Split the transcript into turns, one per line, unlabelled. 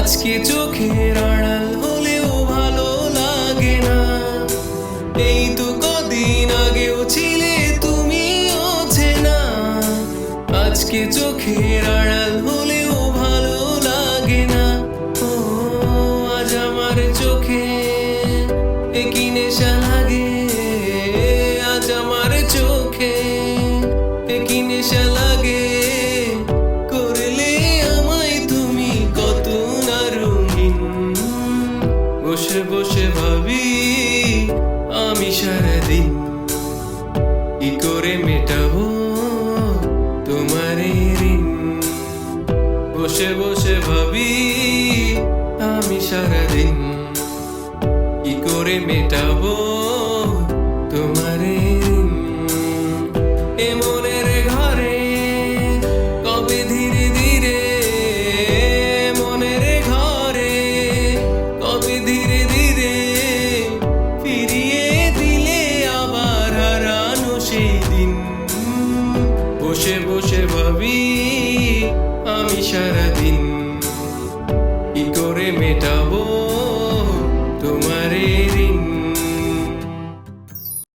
আজকে চোখের আড়াল হলেও ভালো লাগে না। এই তো কদিন আগেও ছিলে তুমি অচেনা। আজকে চোখের আড়াল হলেও ভালো লাগে না। ও আজ আমার চোখে কি নেশা লাগে, আজ আমার চোখে কি নেশা লাগে। করলে আমায় তুমি কত না রঙিন, বসে বসে ভাবি আমি সারাদিন কি করে মেটাবো তোমার ঋণ। বসে বসে ভাবি আমি সারাদিন কি করে মেটাবো